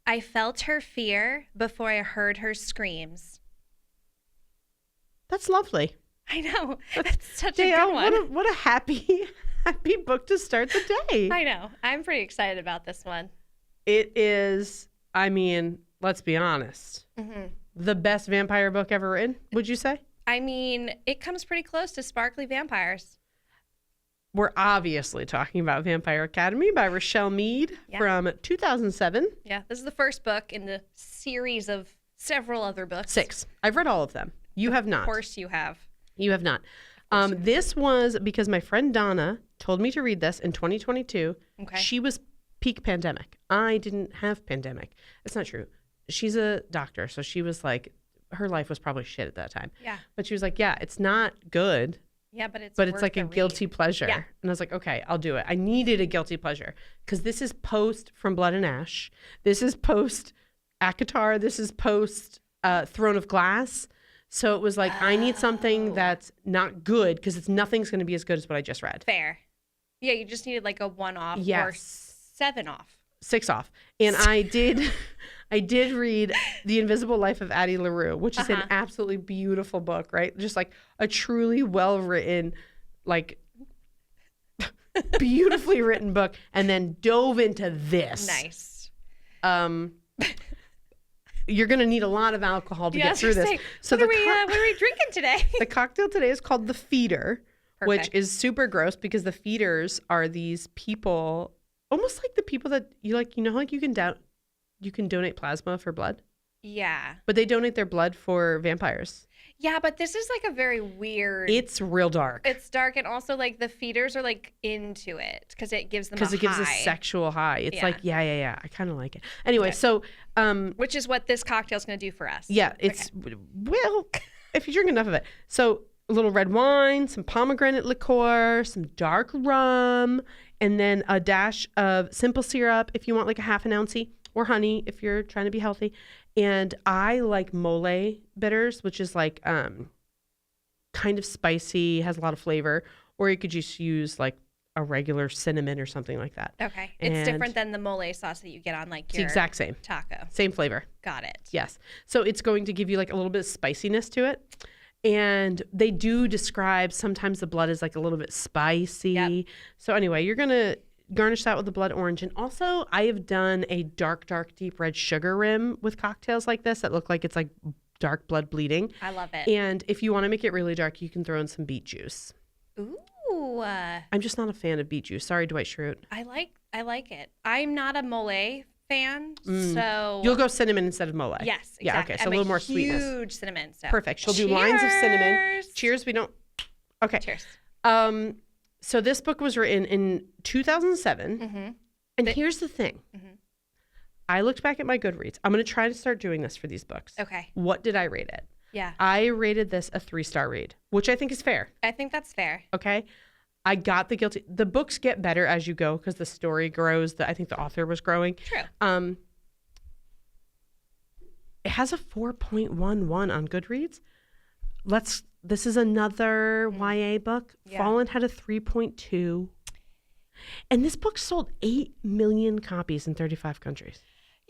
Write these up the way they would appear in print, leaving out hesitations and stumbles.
I felt her fear before I heard her screams. That's lovely. I know. That's such Dayelle, a good one. What a happy book to start the day. I know. I'm pretty excited about this one. It is, I mean, let's be honest, the best vampire book ever written, would you say? I mean, it comes pretty close to Sparkly Vampires. We're obviously talking about Vampire Academy by Richelle Mead from 2007. Yeah, this is the first book in the series of several other books. 6. I've read all of them. You have not. Of course you have. You have not. This was because my friend Donna told me to read this in 2022. Okay. She was peak pandemic. I didn't have pandemic. It's not true. She's a doctor, so she was like, her life was probably shit at that time. Yeah. But she was like, yeah, it's not good. Yeah, but it's like a guilty pleasure. Yeah. And I was like, okay, I'll do it. I needed a guilty pleasure because this is post From Blood and Ash. This is post ACOTAR. This is post Throne of Glass. So it was like, I need something that's not good because nothing's going to be as good as what I just read. Fair. Yeah, you just needed like a 1 off or 7 off. 6 off. And I did read The Invisible Life of Addie LaRue, which is an absolutely beautiful book, right? Just like a truly well-written, like beautifully written book, and then dove into this. Nice. You're going to need a lot of alcohol to get through this. So what are we drinking today? The cocktail today is called The Feeder, Perfect. which is super gross because the feeders are these people, almost like the people that you like, you know, like you can donate plasma for blood. Yeah. But they donate their blood for vampires. Yeah, but this is like a very weird. It's real dark. It's dark, and also like the feeders are like into it because it gives them because it gives a sexual high. It's like yeah. I kind of like it. Anyway, so which is what this cocktail's going to do for us. Yeah, it's well, if you drink enough of it. So a little red wine, some pomegranate liqueur, some dark rum, and then a dash of simple syrup if you want like a half an ounce, or honey if you're trying to be healthy. And I like mole bitters, which is like kind of spicy, has a lot of flavor. Or you could just use like a regular cinnamon or something like that. Okay. It's different than the mole sauce that you get on like your exact same taco. Same flavor. Got it. Yes. So it's going to give you like a little bit of spiciness to it. And they do describe sometimes the blood is like a little bit spicy. Yep. So anyway, you're going to garnish that with the blood orange. And also I have done a dark deep red sugar rim with cocktails like this that look like it's like dark blood bleeding. I love it. And if you want to make it really dark, you can throw in some beet juice. Ooh. I'm just not a fan of beet juice. Sorry, Dwight Schrute. I like it. I'm not a mole fan, so you'll go cinnamon instead of mole. Yes, exactly. Yeah, okay. So a little more sweetness. Huge cinnamon. So. Perfect. She'll do lines of cinnamon. Cheers. We don't. Okay. Cheers. So this book was written in 2007. And here's the thing. I looked back at my Goodreads. I'm going to try to start doing this for these books. Okay. What did I rate it? Yeah. I rated this a 3-star read, which I think is fair. I think that's fair. Okay. I got the guilty. The books get better as you go because the story grows. I think the author was growing. True. It has a 4.11 on Goodreads. This is another YA book. Yeah. Fallen had a 3.2. And this book sold 8 million copies in 35 countries.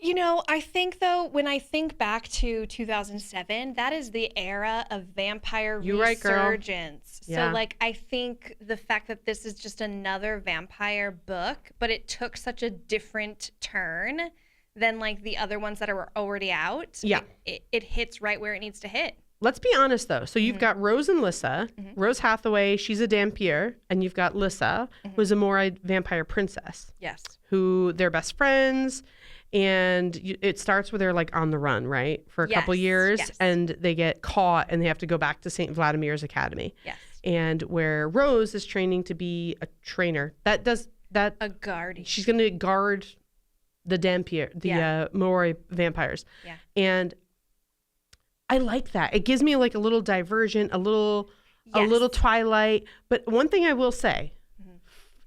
You know, I think, though, when I think back to 2007, that is the era of vampire resurgence. Right, so, like, I think the fact that this is just another vampire book, but it took such a different turn than, like, the other ones that are already out. Yeah. It hits right where it needs to hit. Let's be honest, though. So you've got Rose and Lissa. Rose Hathaway, she's a Dhampir. And you've got Lissa, who's a Morai vampire princess. Yes. Who they're best friends. And it starts where they're like on the run, right? For a couple years. Yes. And they get caught and they have to go back to St. Vladimir's Academy. Yes. And where Rose is training to be a trainer. A guardian. She's going to guard the Dhampir, the Morai vampires. Yeah. And I like that. It gives me like a little diversion, a little Twilight. But one thing I will say,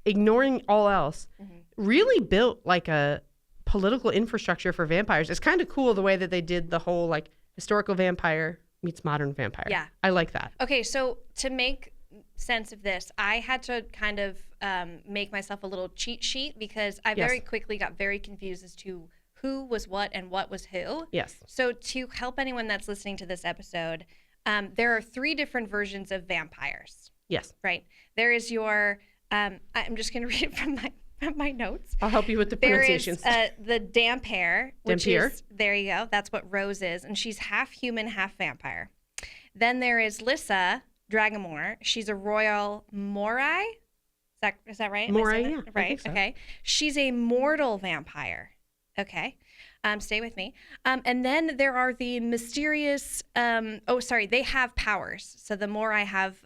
ignoring all else, really built like a political infrastructure for vampires. It's kind of cool the way that they did the whole like historical vampire meets modern vampire. Yeah. I like that. Okay, so to make sense of this, I had to kind of make myself a little cheat sheet because I very quickly got very confused as to who was what and what was who. Yes. So to help anyone that's listening to this episode, there are 3 different versions of vampires. Yes. Right. There is your, I'm just going to read it from my notes. I'll help you with the pronunciations. There is the Dhampir, which Dhampir. is, there you go. That's what Rose is. And she's half human, half vampire. Then there is Lissa Dragamore. She's a royal Morai. Is that right? Am I saying Morai, that? yeah. I Right. think so. Okay. She's a mortal vampire. Okay. Stay with me. And then there are the mysterious, they have powers. So the Morai have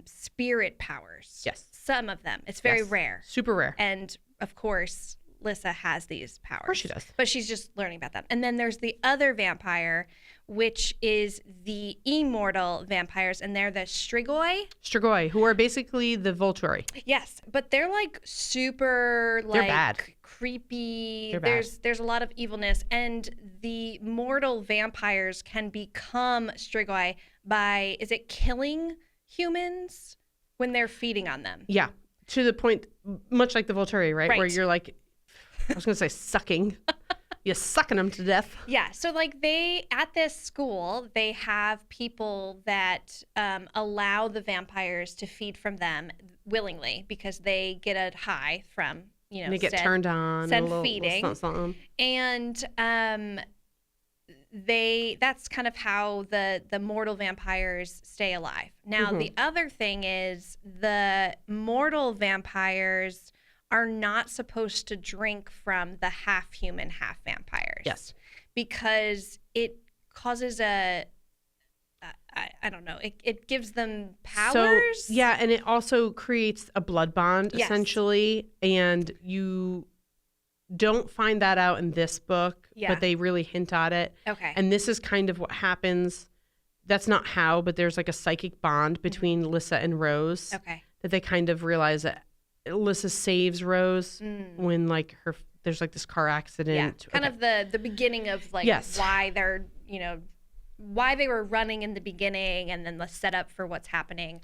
spirit powers. Yes. Some of them. It's very Yes. rare. Super rare. And of course, Lissa has these powers. Of course she does. But she's just learning about them. And then there's the other vampire, which is the immortal vampires, and they're the Strigoi. Strigoi, who are basically the Volturi. Yes, but they're like super They're bad. creepy. They're bad. There's a lot of evilness, and the mortal vampires can become Strigoi by, is it killing humans when they're feeding on them? Yeah. To the point, much like the Volturi, right? Where Right. you're like, I was going to say sucking. You're sucking them to death. Yeah. So like at this school, they have people that allow the vampires to feed from them willingly because they get a high from, And they get turned on. said a little feeding. something. And that's kind of how the mortal vampires stay alive. Now, the other thing is the mortal vampires are not supposed to drink from the half human, half vampires. Yes. Because it causes I don't know, it gives them powers. So, yeah, and it also creates a blood bond, Yes. essentially. And you don't find that out in this book, Yeah. but they really hint at it. Okay. And this is kind of what happens. That's not how, but there's like a psychic bond between Lissa and Rose Okay. that they kind of realize that Lissa saves Rose when like there's like this car Yeah. accident. Kind Okay. of the beginning of like Yes. why they're, why they were running in the beginning, and then the setup for what's happening.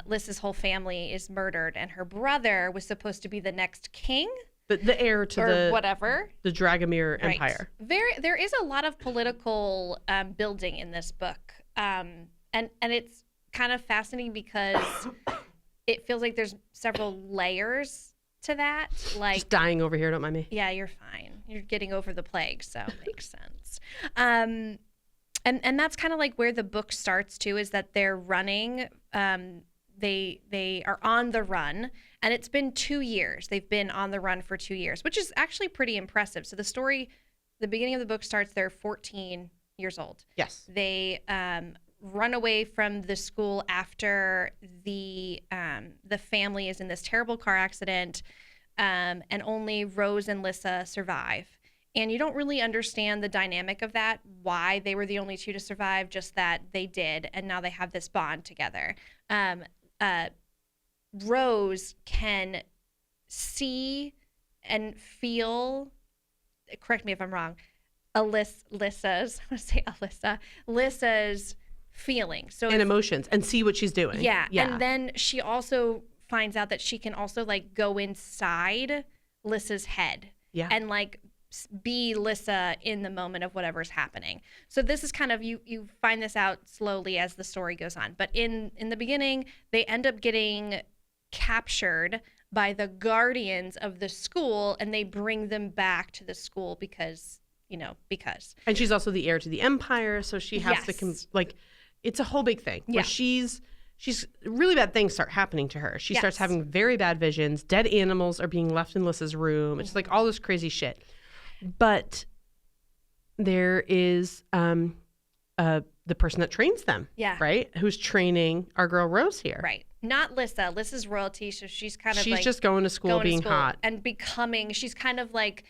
Lissa's whole family is murdered, and her brother was supposed to be the next king the heir to or the whatever. the Dragomir Right. Empire. There is a lot of political building in this book, and it's kind of fascinating because it feels like there's several layers to that. Like, Just dying over here, don't mind me. yeah, you're fine. You're getting over the plague, so it makes sense. And that's kind of like where the book starts too, is that they're running. They are on the run, and it's been 2 years. They've been on the run for 2 years, which is actually pretty impressive. So the beginning of the book starts, they're 14 years old. Yes. They run away from the school after the family is in this terrible car accident, and only Rose and Lissa survive. And you don't really understand the dynamic of that, why they were the only 2 to survive, just that they did, and now they have this bond together. Rose can see and feel, correct me if I'm wrong, Lissa's feelings. So And emotions, and see what she's doing. yeah. And then she also finds out that she can also like go inside Lissa's head. Yeah. And like be Lissa in the moment of whatever's happening. So this is kind of, you find this out slowly as the story goes on. But in the beginning, they end up getting captured by the guardians of the school, and they bring them back to the school because. And she's also the heir to the empire, so she has Yes. to it's a whole big thing where Yeah. she's really bad things start happening to her. She starts Yes. having very bad visions. Dead animals are being left in Lissa's room. It's like all this crazy shit. But there is the person that trains them, Yeah. right? Who's training our girl Rose here. Right. Not Lissa. Lissa's royalty, so she's kind of She's like just going to school going to being school hot. and becoming, she's kind of like,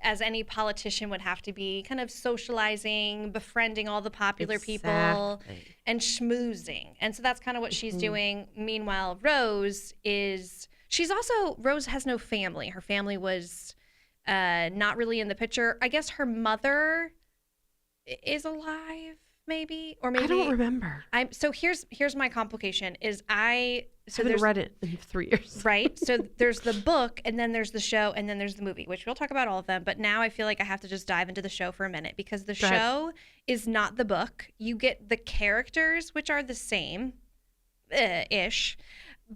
as any politician would have to be, kind of socializing, befriending all the popular people Exactly. and schmoozing. And so that's kind of what she's doing. Meanwhile, Rose has no family. Her family was not really in the picture. I guess her mother is alive, maybe, or maybe I don't remember. So here's my complication is I I haven't read it in 3 years. Right. So there's the book, and then there's the show, and then there's the movie, which we'll talk about all of them. But now I feel like I have to just dive into the show for a minute, because the show is not the book. You get the characters, which are the same ish.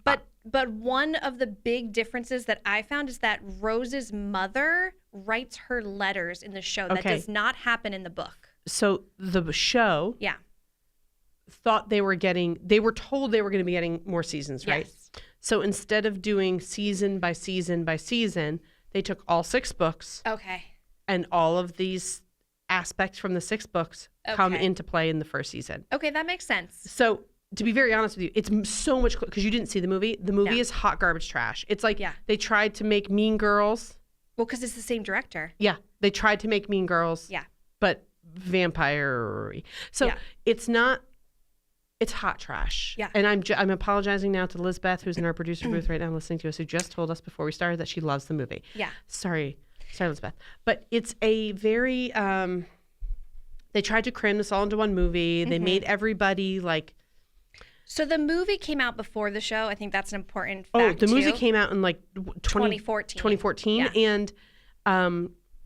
But one of the big differences that I found is that Rose's mother writes her letters in the show. That does not happen in the book. So the show thought they were told they were going to be getting more seasons, right? Yes. So instead of doing season by season by season, they took all 6 books. Okay. And all of these aspects from the 6 books come into play in the first season. Okay, that makes sense. So to be very honest with you, it's so much, because you didn't see the movie. The movie is hot garbage trash. It's like they tried to make Mean Girls. Well, because it's the same director. Yeah. They tried to make Mean Girls. Yeah. But vampire-y. So it's not, it's hot trash. Yeah. And I'm apologizing now to Lizbeth, who's in our producer booth right now listening to us, who just told us before we started that she loves the movie. Yeah. Sorry, Lizbeth. But it's a very, they tried to cram this all into one movie. They made everybody like. So the movie came out before the show. I think that's an important fact, the movie came out in like 2014. 2014. Yeah. And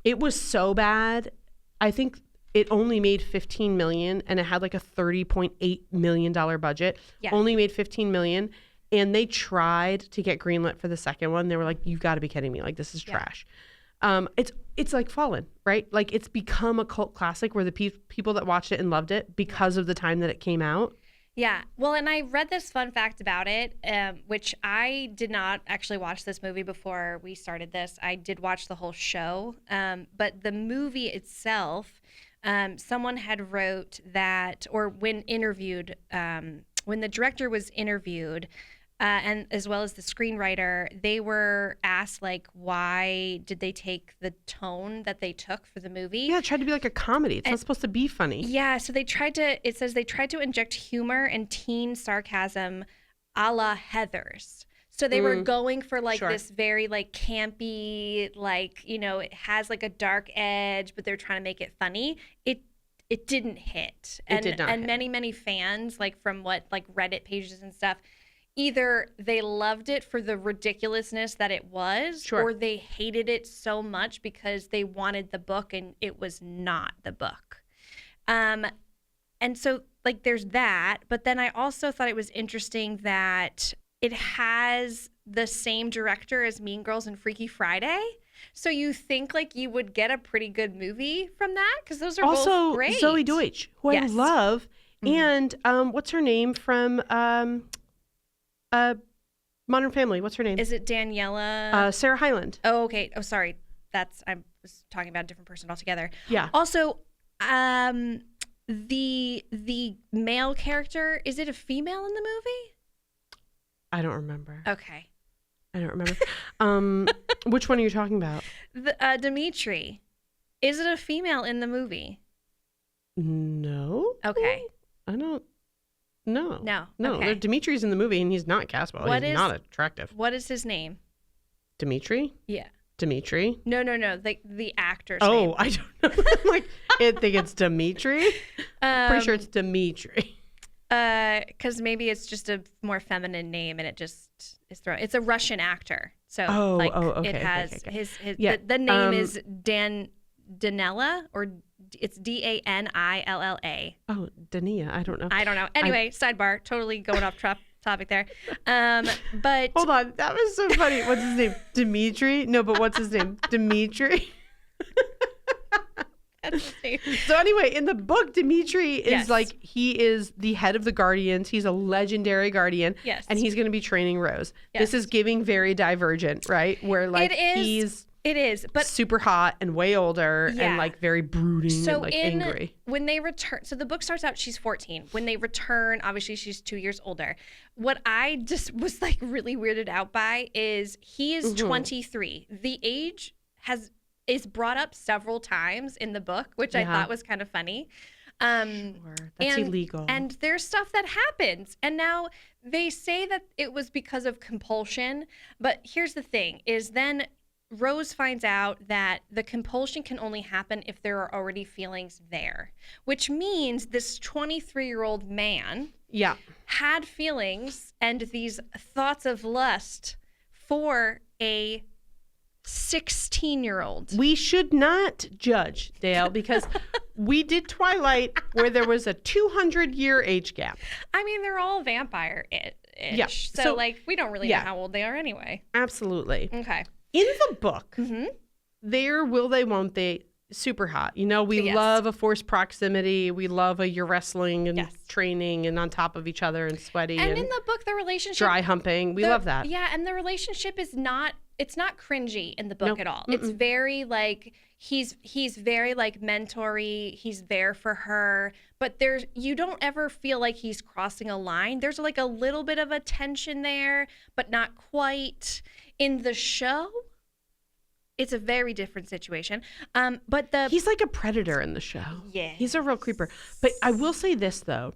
it was so bad. I think it only made $15 million, and it had like a $30.8 million budget. Yeah. Only made $15 million. And they tried to get greenlit for the second one. They were like, you've got to be kidding me. Like, this is trash. It's like Fallen, right? Like, it's become a cult classic where the people that watched it and loved it because of the time that it came out. Yeah. Well, and I read this fun fact about it, which I did not actually watch this movie before we started this. I did watch the whole show. But the movie itself, someone had wrote that, or when interviewed, when the director was interviewed, and as well as the screenwriter, they were asked, like, why did they take the tone that they took for the movie? Yeah, it tried to be like a comedy. It's not supposed to be funny. Yeah, so it says they tried to inject humor and teen sarcasm a la Heathers. So they were going for like this very like campy, like, you know, it has like a dark edge, but they're trying to make it funny. It didn't hit. It did not hit. Many fans, like from what like Reddit pages and stuff, either they loved it for the ridiculousness that it was, or they hated it so much because they wanted the book and it was not the book. And so like there's that, but then I also thought it was interesting that it has the same director as Mean Girls and Freaky Friday. So you think like you would get a pretty good movie from that, because those are also both great. Zoe Deutsch, who I love, and what's her name from Modern Family? What's her name? Is it Daniela? Sarah Hyland. Oh, okay. Oh, sorry. I was talking about a different person altogether. Yeah. Also, the male character, is it a female in the movie? I don't remember. Okay. I don't remember. Which one are you talking about? Dimitri. Is it a female in the movie? No. Okay. I don't. No. No. Okay. Dimitri's in the movie and he's not cast well. He's not attractive. What is his name? Dimitri? Yeah. Dimitri? No. The actor's name. Oh, I don't know. I think it's Dimitri. Pretty sure it's Dimitri. Because maybe it's just a more feminine name and it just is thrown. It's a Russian actor. So okay, it has okay. his the name is Danella, or it's Danilla. Oh, Dania. I don't know. Anyway, sidebar, totally going off topic there. But hold on, that was so funny. What's his name? Dimitri? No, but what's his name? Dimitri. So anyway, in the book, Dimitri is like, he is the head of the Guardians. He's a legendary Guardian. Yes. And he's going to be training Rose. Yes. This is giving very Divergent, right? Where like it is, but super hot and way older and like very brooding and like angry. When they return, so the book starts out, she's 14. When they return, obviously she's 2 years older. What I just was like really weirded out by is he is 23. The age is brought up several times in the book, which I thought was kind of funny. Sure, that's illegal. And there's stuff that happens. And now they say that it was because of compulsion. But here's the thing, is then Rose finds out that the compulsion can only happen if there are already feelings there, which means this 23-year-old man Yeah. had feelings and these thoughts of lust for a 16-year-old. We should not judge, Dayelle, because we did Twilight where there was a 200-year age gap. I mean, they're all vampire-ish. Yeah. So, like, we don't really know how old they are anyway. Absolutely. Okay. In the book, they're will they, won't they, super hot. You know, we love a forced proximity. We love a you're wrestling and training and on top of each other and sweaty. And in the book, the relationship. Dry humping. We love that. Yeah, and the relationship is not, it's not cringy in the book at all. Mm-mm. It's very like, he's very like mentory. He's there for her. But you don't ever feel like he's crossing a line. There's like a little bit of a tension there, but not quite. In the show, it's a very different situation. But he's like a predator in the show. Yeah. He's a real creeper. But I will say this, though,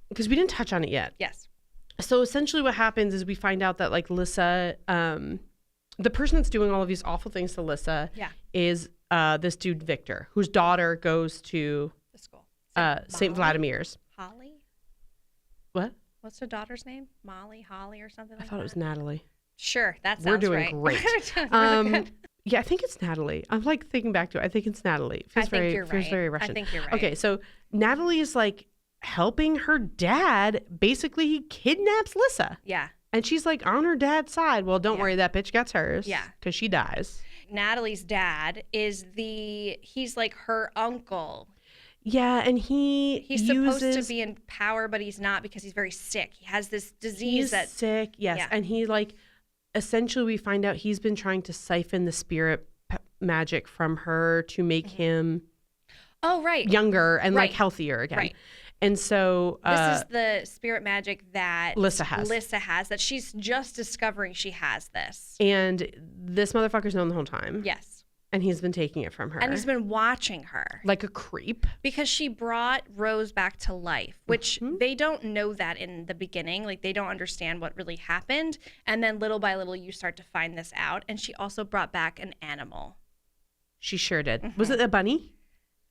because we didn't touch on it yet. Yes. So essentially what happens is we find out that like Lissa, the person that's doing all of these awful things to Lissa is this dude, Victor, whose daughter goes to the school. St. Vladimir's. Holly? What? What's the daughter's name? Molly, Holly, or something like that? I thought it was Natalie. Sure, that sounds We're doing right. great. Really good. Yeah, I think it's Natalie. I'm like thinking back to it. I think it's Natalie. It feels you're feels right. very Russian. I think you're right. Okay, so Natalie is like helping her dad. Basically, he kidnaps Lissa. Yeah. And she's like on her dad's side. Well, don't worry, that bitch gets hers. Yeah. Because she dies. Natalie's dad is he's like her uncle. Yeah, and he's supposed to be in power, but he's not because he's very sick. He has this disease He's sick, yes. Yeah. And he like, essentially we find out he's been trying to siphon the spirit magic from her to make him younger and like healthier again. Right. And so this is the spirit magic that Lissa has, that she's just discovering she has this. And this motherfucker's known the whole time. Yes. And he's been taking it from her. And he's been watching her. Like a creep. Because she brought Rose back to life, which they don't know that in the beginning. Like, they don't understand what really happened. And then little by little, you start to find this out. And she also brought back an animal. She sure did. Was it a bunny?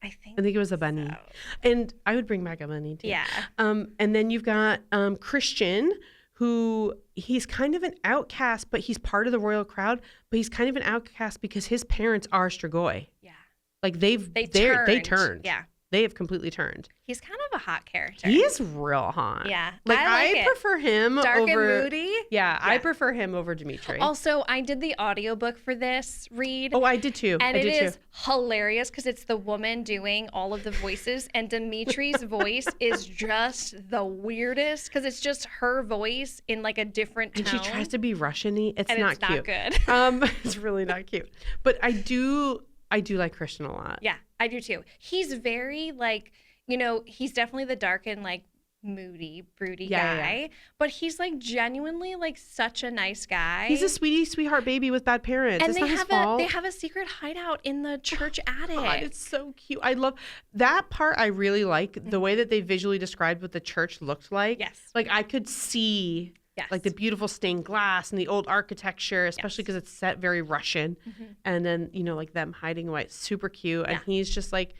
I think it was a bunny. So. And I would bring back a bunny, too. Yeah. And then you've got Christian, who he's kind of an outcast, but he's part of the royal crowd. But he's kind of an outcast because his parents are Strigoi. Yeah. Like they turned. Yeah. They have completely turned. He's kind of a hot character. He is real hot. Yeah. Like I prefer him Dark over and moody. Yeah, I prefer him over Dimitri. Also, I did the audiobook for this read. Oh, I did too. And it is hilarious because it's the woman doing all of the voices, and Dimitri's voice is just the weirdest because it's just her voice in like a different tone. And she tries to be Russian-y. It's not cute. It's not good. It's really not cute. But I do like Christian a lot. Yeah, I do too. He's very like, he's definitely the dark and like moody, broody guy. Yeah. But he's like genuinely like such a nice guy. He's a sweetheart baby with bad parents. And it's they not his fault. They have a secret hideout in the church attic. God, it's so cute. I love that part. I really like the way that they visually described what the church looked like. Yes. Like I could see like the beautiful stained glass and the old architecture, especially because it's set very Russian. And then, like them hiding away. It's super cute. And he's just like,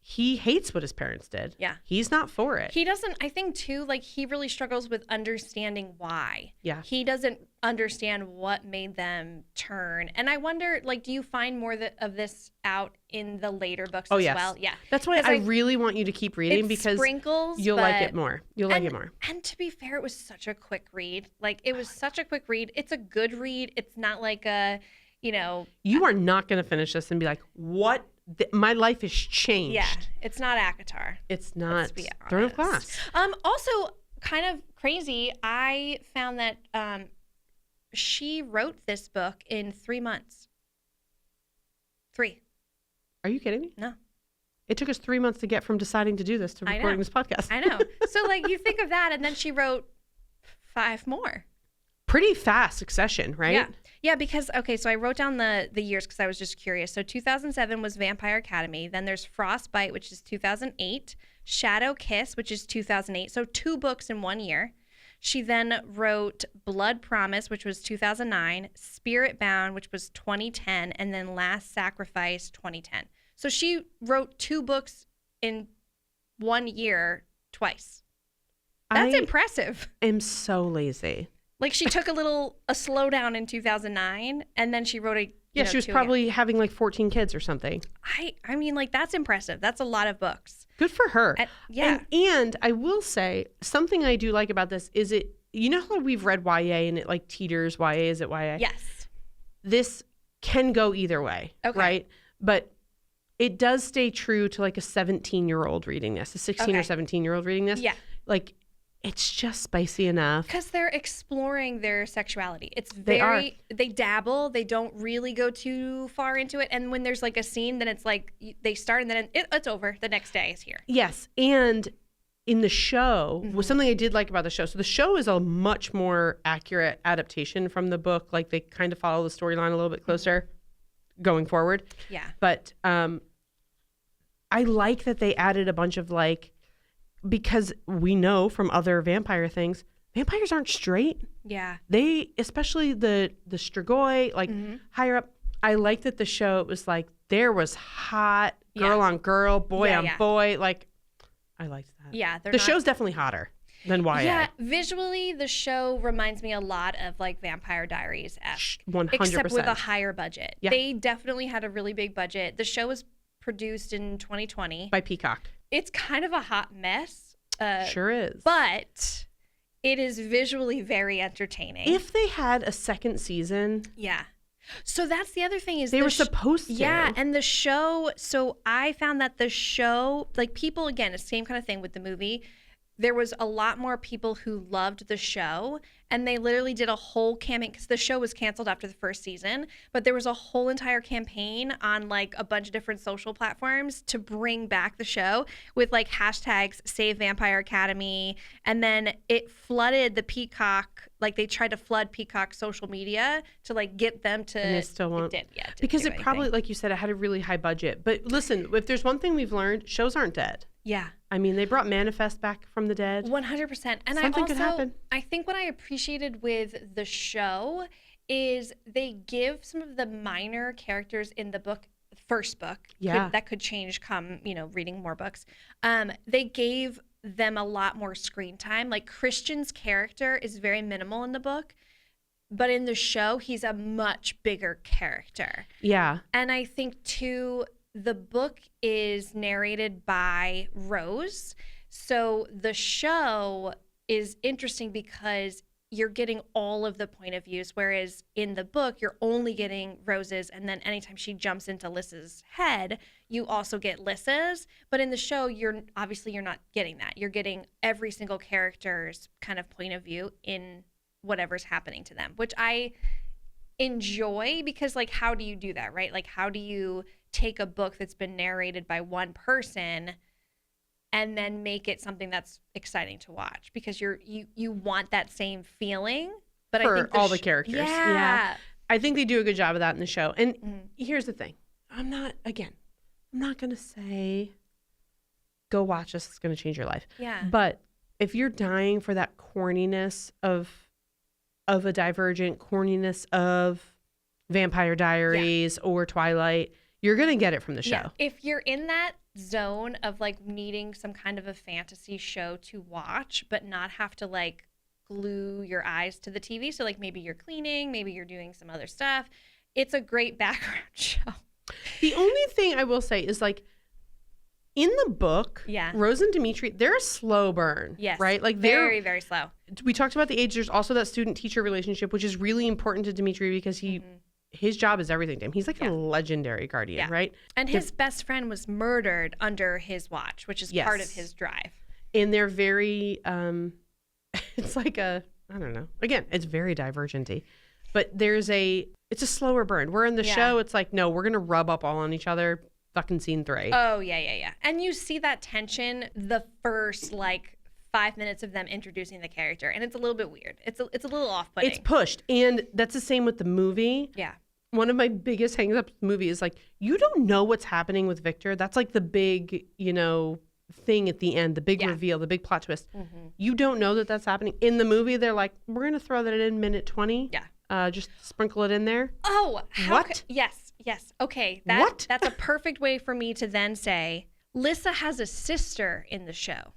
he hates what his parents did. Yeah. He's not for it. He doesn't, I think too, like he really struggles with understanding why. Yeah. He doesn't understand what made them turn. And I wonder, like, do you find more of this out in the later books as well? Yeah. That's why I really want you to keep reading because sprinkles, you'll like it more. You'll like it more. And to be fair, it was such a quick read. Like, it was such a quick read. It's a good read. It's not like a, You are not going to finish this and be like, what? My life has changed. Yeah, it's not ACOTAR. It's not Throne of Glass. Also, kind of crazy, I found that she wrote this book in 3 months. 3. Are you kidding me? No. It took us 3 months to get from deciding to do this to recording this podcast. I know. So, like, you think of that, and then she wrote 5 more. Pretty fast succession, right? Yeah, because, okay, so I wrote down the years because I was just curious. So 2007 was Vampire Academy. Then there's Frostbite, which is 2008. Shadow Kiss, which is 2008. So 2 books in 1 year. She then wrote Blood Promise, which was 2009. Spirit Bound, which was 2010. And then Last Sacrifice, 2010. So she wrote 2 books in 1 year twice. That's impressive. I'm so lazy. Like she took a slowdown in 2009 and then she wrote a Yeah, she was probably having like 14 kids or something. I mean, like, that's impressive. That's a lot of books. Good for her. Yeah. And I will say, something I do like about this is you know how we've read YA and it like teeters, YA, is it YA? Yes. This can go either way, right? But it does stay true to like a 17-year-old reading this, a 16 or 17-year-old reading this. Yeah. Like, it's just spicy enough. Because they're exploring their sexuality. It's they dabble. They don't really go too far into it. And when there's like a scene, then it's like they start and then it's over. The next day is here. Yes. And in the show, was something I did like about the show. So the show is a much more accurate adaptation from the book. Like they kind of follow the storyline a little bit closer going forward. Yeah. But I like that they added a bunch of like, because we know from other vampire things, vampires aren't straight. Yeah. They, especially the Strigoi, like higher up, I like that the show, it was like, there was hot girl on girl, boy on boy. Like, I liked that. Yeah. The show's definitely hotter than YA. Yeah. Visually, the show reminds me a lot of like Vampire Diaries-esque. 100%. Except with a higher budget. Yeah. They definitely had a really big budget. The show was produced in 2020. By Peacock. It's kind of a hot mess. Sure is. But it is visually very entertaining. If they had a second season. Yeah. So that's the other thing is they were supposed to. Yeah. And the show, so I found that the show, like people, again, it's the same kind of thing with the movie. There was a lot more people who loved the show, and they literally did a whole campaign because the show was canceled after the first season, but there was a whole entire campaign on like a bunch of different social platforms to bring back the show with like hashtags Save Vampire Academy, and then it flooded the Peacock, like they tried to flood Peacock social media to like get them to. And they still won't. Because it probably, like you said, it had a really high budget. But listen, if there's one thing we've learned, shows aren't dead. Yeah. I mean, they brought Manifest back from the dead. 100%. And something could happen. I think what I appreciated with the show is they give some of the minor characters in the book, first book, that could change come, reading more books. They gave them a lot more screen time. Like Christian's character is very minimal in the book, but in the show, he's a much bigger character. Yeah. And I think too, the book is narrated by Rose. So the show is interesting because you're getting all of the point of views, whereas in the book, you're only getting Rose's, and then anytime she jumps into Lissa's head, you also get Lissa's. But in the show, you're not getting that. You're getting every single character's kind of point of view in whatever's happening to them, which I enjoy because, like, how do you do that, right? Like, how do you take a book that's been narrated by one person and then make it something that's exciting to watch, because you want that same feeling, but for I think all the characters. Yeah. I think they do a good job of that in the show. And here's the thing. I'm not going to say go watch this, it's going to change your life. Yeah. But if you're dying for that corniness of a Divergent, corniness of Vampire Diaries or Twilight, you're going to get it from the show. Yeah. If you're in that zone of like needing some kind of a fantasy show to watch, but not have to like glue your eyes to the TV. So like maybe you're cleaning, maybe you're doing some other stuff. It's a great background show. The only thing I will say is like in the book, Rose and Dimitri, they're a slow burn. Yes. Right? Like they're very, very slow. We talked about the age. There's also that student-teacher relationship, which is really important to Dimitri because his job is everything to him. He's like a legendary guardian, right? And his best friend was murdered under his watch, which is part of his drive. And they're very, it's like I don't know. Again, it's very Divergent-y. But it's a slower burn. Where in the show, it's like, no, we're going to rub up all on each other. Fucking scene 3. Oh, yeah. And you see that tension the first, like, 5 minutes of them introducing the character, and it's a little bit weird. It's a little off-putting. It's pushed, and that's the same with the movie. Yeah. One of my biggest hang-ups with the movie is like, you don't know what's happening with Victor. That's like the big, thing at the end, the big reveal, the big plot twist. You don't know that that's happening. In the movie, they're like, we're going to throw that in minute 20. Yeah. Just sprinkle it in there. Oh, what? Yes. Okay. What? That's a perfect way for me to then say, Lissa has a sister in the show.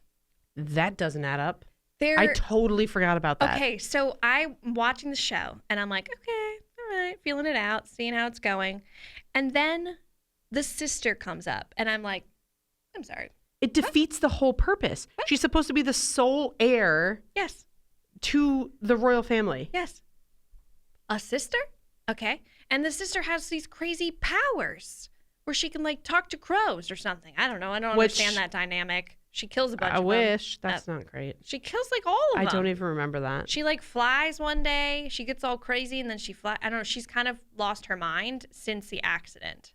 That doesn't add up. I totally forgot about that. Okay, so I'm watching the show, and I'm like, okay, all right, feeling it out, seeing how it's going. And then the sister comes up, and I'm like, I'm sorry. It defeats the whole purpose. What? She's supposed to be the sole heir to the royal family. Yes. A sister? Okay. And the sister has these crazy powers where she can, like, talk to crows or something. I don't know. I don't understand that dynamic. She kills a bunch of them. I wish. That's not great. She kills, like, all of them. I don't even remember that. She, like, flies one day. She gets all crazy, and then she flies. I don't know. She's kind of lost her mind since the accident.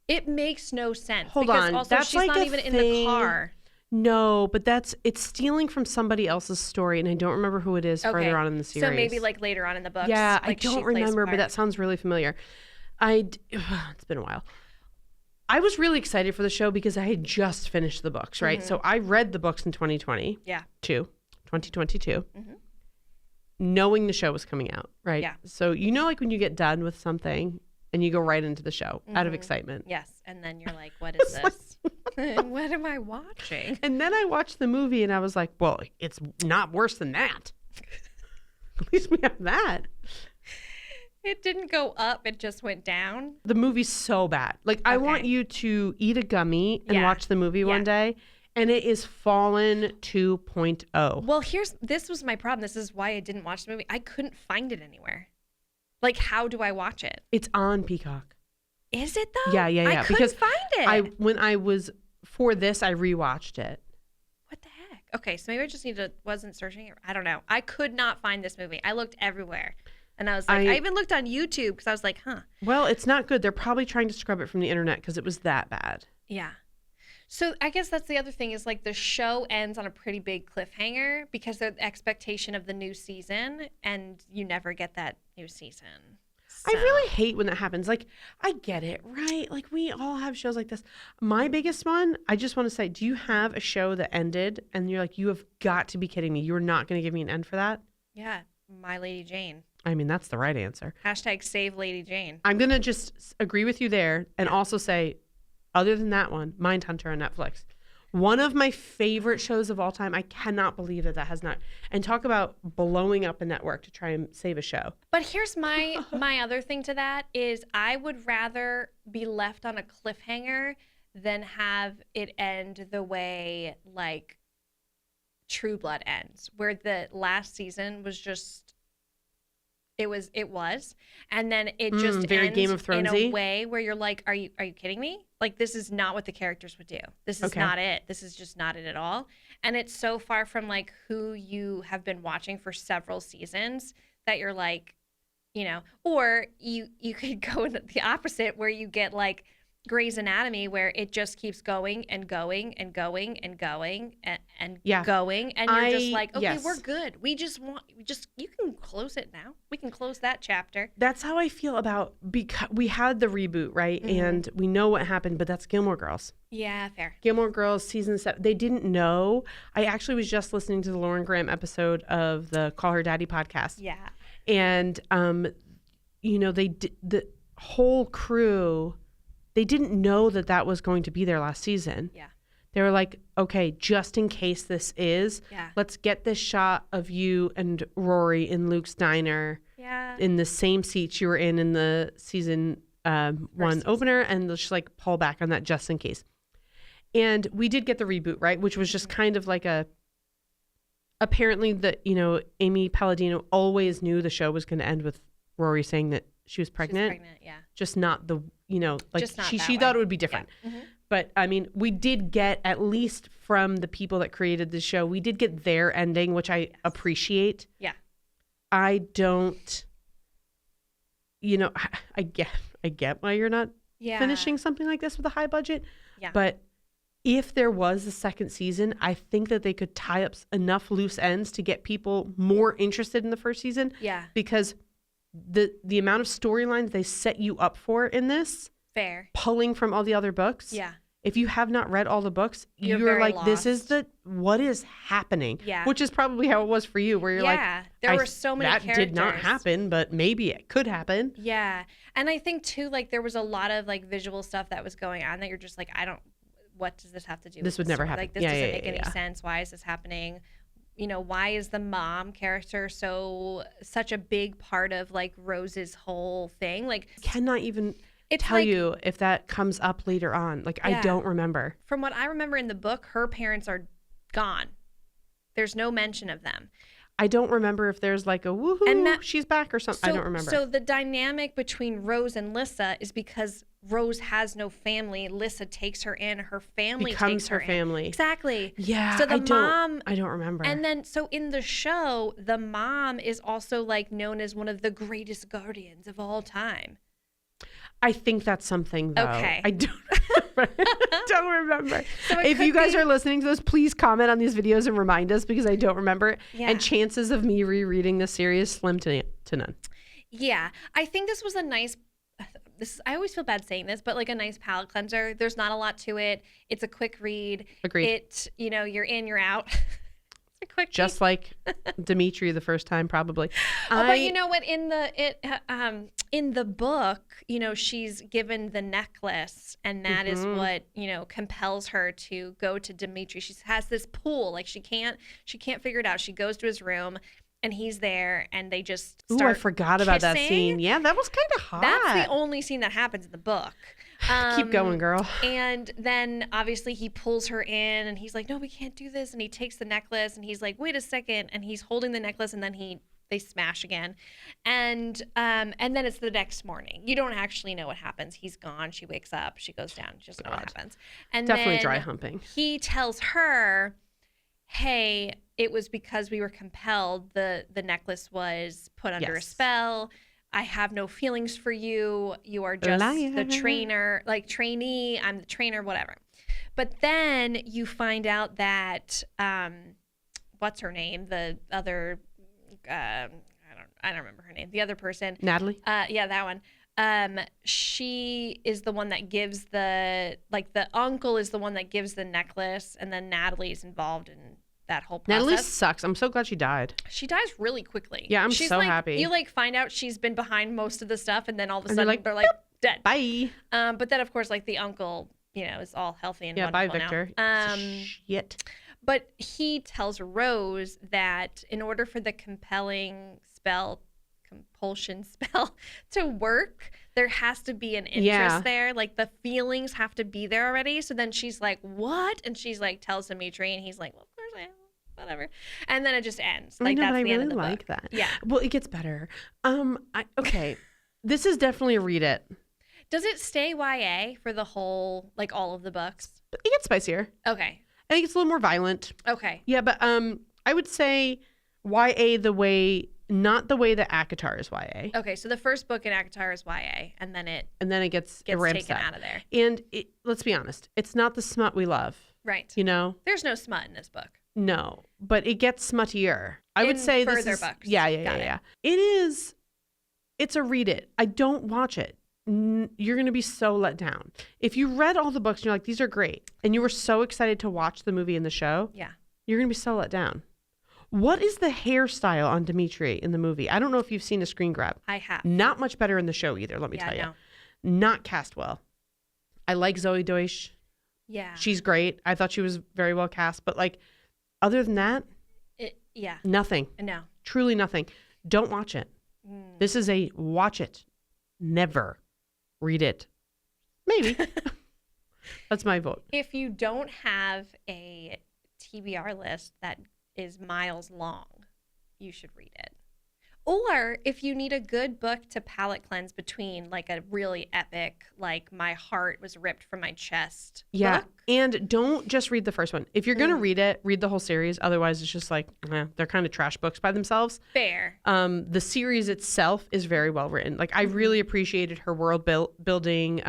It makes no sense. Hold on. Also, that's she's like not even in the car. No, but it's stealing from somebody else's story, and I don't remember who it is further on in the series. So maybe like later on in the books. Yeah, like I don't remember, but that sounds really familiar. It's been a while. I was really excited for the show because I had just finished the books, right? Mm-hmm. So I read the books in 2020. Yeah. 2022. Mm-hmm. Knowing the show was coming out, right? Yeah. So like when you get done with something and you go right into the show out of excitement. Yes. And then you're like, what is this? What am I watching? And then I watched the movie and I was like, well, it's not worse than that. At least we have that. It didn't go up. It just went down. The movie's so bad. Like, I want you to eat a gummy and watch the movie one day. And it is Fallen 2.0. Well, this was my problem. This is why I didn't watch the movie. I couldn't find it anywhere. Like, how do I watch it? It's on Peacock. Is it though? Yeah. I couldn't find it. When I was for this, I rewatched it. What the heck? Okay, so maybe I just wasn't searching it. I don't know. I could not find this movie. I looked everywhere. And I was like, I even looked on YouTube because I was like, Well, it's not good. They're probably trying to scrub it from the internet because it was that bad. Yeah. So I guess that's the other thing is like the show ends on a pretty big cliffhanger because of the expectation of the new season and you never get that new season. So. I really hate when that happens. Like, I get it, right? Like, we all have shows like this. My biggest one, I just want to say, do you have a show that ended and you're like, you have got to be kidding me. You're not going to give me an end for that? Yeah. My Lady Jane. I mean, that's the right answer. # save Lady Jane. I'm going to just agree with you there and also say, other than that one, Mindhunter on Netflix. One of my favorite shows of all time. I cannot believe that has not. And talk about blowing up a network to try and save a show. But here's my other thing to that is I would rather be left on a cliffhanger than have it end the way like True Blood ends, where the last season was just it was, and then it just very ends Game of Thrones-y in a way where you're like, are you kidding me? Like, this is not what the characters would do. This is not it. This is just not it at all. And it's so far from like who you have been watching for several seasons that you're like, or you could go in the opposite where you get like Grey's Anatomy where it just keeps going and going and going and going and going and you're just like, okay, we're good. You can close it now. We can close that chapter. That's how I feel about, because we had the reboot, right? Mm-hmm. And we know what happened, but that's Gilmore Girls. Yeah, fair. Gilmore Girls season 7. They didn't know. I actually was just listening to the Lauren Graham episode of the Call Her Daddy podcast. Yeah. And, the whole crew, they didn't know that was going to be their last season. Yeah. They were like, okay, just in case this is, let's get this shot of you and Rory in Luke's diner in the same seats you were in the season 1 opener, and they'll just like pull back on that just in case. And we did get the reboot, right? Which was just kind of like apparently Amy Palladino always knew the show was going to end with Rory saying that she was pregnant. Just not the, she thought it would be different. Yeah. Mm-hmm. But I mean, we did get, at least from the people that created the show, we did get their ending, which I appreciate. Yeah. I don't, I get why you're not finishing something like this with a high budget. Yeah. But if there was a second season, I think that they could tie up enough loose ends to get people more interested in the first season. Yeah. Because the amount of storylines they set you up for in this, pulling from all the other books. Yeah. If you have not read all the books, you're like, lost. This is what is happening? Yeah. Which is probably how it was for you, where you're like, there were so many characters. That did not happen, but maybe it could happen. Yeah. And I think too, like there was a lot of like visual stuff that was going on that you're just like, what does this have to do This with would the never story? happen. Like, this Yeah, doesn't yeah, make yeah, any yeah. sense. Why is this happening? You know, why is the mom character such a big part of like Rose's whole thing? Like, Cannot even it's tell like, you if that comes up later on. Like, I Yeah. don't remember. from what I remember in the book, her parents are gone. There's no mention of them. I don't remember if there's like a woohoo, And that- she's back or something. I don't remember. So the dynamic between Rose and Lissa is because Rose has no family. Lissa takes her in. Her family Becomes takes her her in. family. Exactly. Yeah, So the mom, I don't remember. and then so in the show, the mom is also like known as one of the greatest guardians of all time. I think that's something though. Okay. I don't remember. Don't remember. So it If you could guys be- are listening to this, please comment on these videos and remind us because I don't remember. Yeah. And chances of me rereading this series slim to none. Yeah, I think this was a nice. I always feel bad saying this, but like a nice palate cleanser. There's not a lot to it. It's a quick read. Agreed. You're in, you're out. It's a quick Just like Dimitri the first time, probably. But you know what? In the book, you know, she's given the necklace, and that is what, you know, compels her to go to Dimitri. She has this pool, like she can't figure it out. She goes to his room, and he's there, and they just Ooh, start I forgot about that kissing. scene. Yeah, that was kind of hot. That's the only scene that happens in the book. Keep going, girl. And then obviously he pulls her in and he's like, no, we can't do this. And he takes the necklace and he's like, wait a second. And he's holding the necklace and then they smash again. And then it's the next morning. You don't actually know what happens. He's gone. She wakes up. She goes down. She doesn't know what happens. And Definitely then dry humping. He tells her, hey, it was because we were compelled. The necklace was put under a Yes. spell. I have no feelings for you. You are just the Liar. trainer, like trainee. I'm the trainer, whatever. But then you find out that what's her name? The other, I don't remember her name. The other person, Natalie? yeah, that one. She is the one that gives the uncle is the one that gives the necklace, and then Natalie's involved in that whole process. Natalie sucks. I'm so glad she died. She dies really quickly. Yeah, I'm She's so like, happy. You like find out she's been behind most of the stuff, and then all of a And sudden they're like, dead. Bye. But then of course like the uncle, you know, is all healthy and Yeah, bye, wonderful Victor. now. Shit. But he tells Rose that in order for the compulsion spell to work, there has to be an interest Yeah. there. Like the feelings have to be there already. So then she's like, what? And she's like, tells Dimitri, and he's like, well, of course I am. Whatever. And then it just ends. Like I know, that's but I the end really of the like book. that. Yeah. Well, it gets better. Okay. This is definitely a read it. Does it stay YA for the whole, like all of the books? It gets spicier. Okay. I think it's a little more violent. Okay. Yeah, but I would say YA not the way that ACOTAR is YA. Okay. So the first book in ACOTAR is YA, and then it And then it gets ramps taken up. out of there. And let's be honest, it's not the smut we love. Right. You know? There's no smut in this book. No, but it gets smuttier. I would In say this further is books. yeah. Got it. It is. It's a read it. I don't watch it. You're going to be so let down. If you read all the books and you're like, these are great, and you were so excited to watch the movie and the show, Yeah. you're going to be so let down. What is the hairstyle on Dimitri in the movie? I don't know if you've seen a screen grab. I have. Not much better in the show either, let me Yeah, tell you. no. Not cast well. I like Zoe Deutsch. Yeah. She's great. I thought she was very well cast, but like other than that, Yeah. nothing. No. Truly nothing. Don't watch it. This is a watch it. Never read it. Maybe. That's my vote. If you don't have a TBR list that is miles long, you should read it. Or if you need a good book to palate cleanse between like a really epic, like my heart was ripped from my chest book. And don't just read the first one. If you're going to read it, read the whole series. Otherwise, it's just like, they're kind of trash books by themselves. Fair. The series itself is very well written. Like, I really appreciated her world building.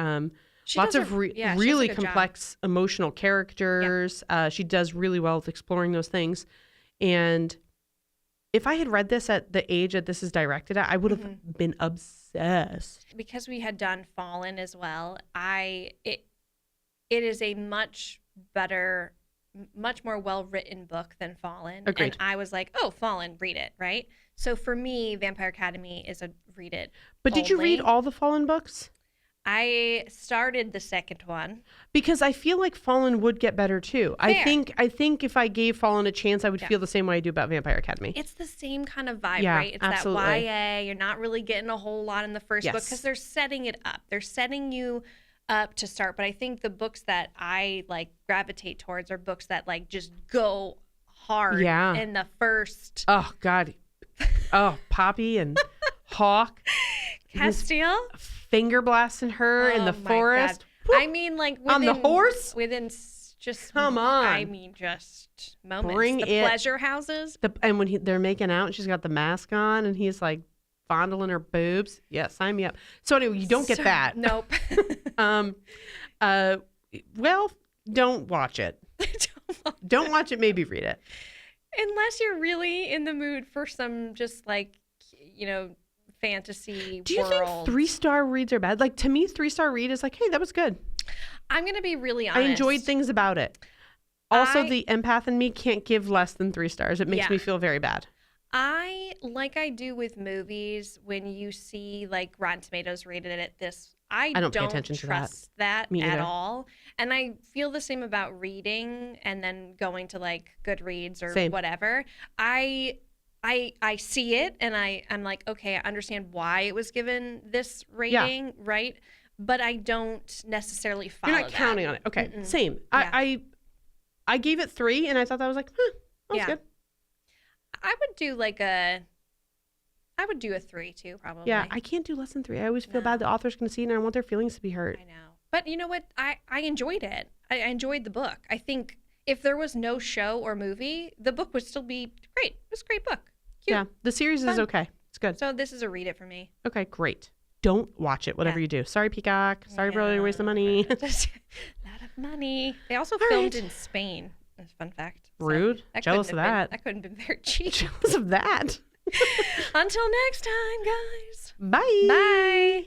She Lots does of she does a really good job. complex emotional characters. She does really well with exploring those things. And if I had read this at the age that this is directed at, I would have been obsessed. Because we had done Fallen as well, it is a much better, much more well-written book than Fallen. Agreed. And I was like, oh, Fallen, read it, right? So for me, Vampire Academy is a read it. But did you read only. all the Fallen books? I started the second one. Because I feel like Fallen would get better too. Fair. I think if I gave Fallen a chance, I would feel the same way I do about Vampire Academy. It's the same kind of vibe, Yeah, right? It's absolutely. that YA. You're not really getting a whole lot in the first book because they're setting it up. They're setting you up to start. But I think the books that I like gravitate towards are books that like just go hard in the first. Oh God. Oh, Poppy and Hawk. Castile. Finger blasting her in the forest. I mean, like within, on the horse. Just come on. I mean, just moments. Bring the it. Pleasure houses. And when they're making out, and she's got the mask on, and he's like fondling her boobs. Yeah, sign me up. So anyway, you don't get that. Nope. Well, don't watch it. Don't watch it. Maybe read it. Unless you're really in the mood for some just like, fantasy Do you think 3-star reads are bad? Like to me, 3-star read is like, hey, that was good. I'm going to be really honest. I enjoyed things about it. Also, the empath in me can't give less than 3 stars. It makes me feel very bad. Like I do with movies, when you see like Rotten Tomatoes rated it this, I don't pay attention to that at all. And I feel the same about reading and then going to like Goodreads or whatever. I see it and I'm like, okay, I understand why it was given this rating, right? But I don't necessarily follow You're not counting on it. Okay, same. Yeah. I gave it 3 and I thought that was like, that was good. I would do a 3 too, probably. Yeah, I can't do less than 3. I always feel bad the author's going to see it and I want their feelings to be hurt. I know. But you know what? I enjoyed it. I enjoyed the book. I think if there was no show or movie, the book would still be great. It was a great book. Cute. Yeah, the series is okay. It's good. So this is a read it for me. Okay, great. Don't watch it, whatever you do. Sorry, Peacock. Sorry for letting you waste the money. Just a lot of money. They also filmed in Spain. That's a fun fact. Rude. So jealous of that. That couldn't have been very cheap. Jealous of that. Until next time, guys. Bye. Bye.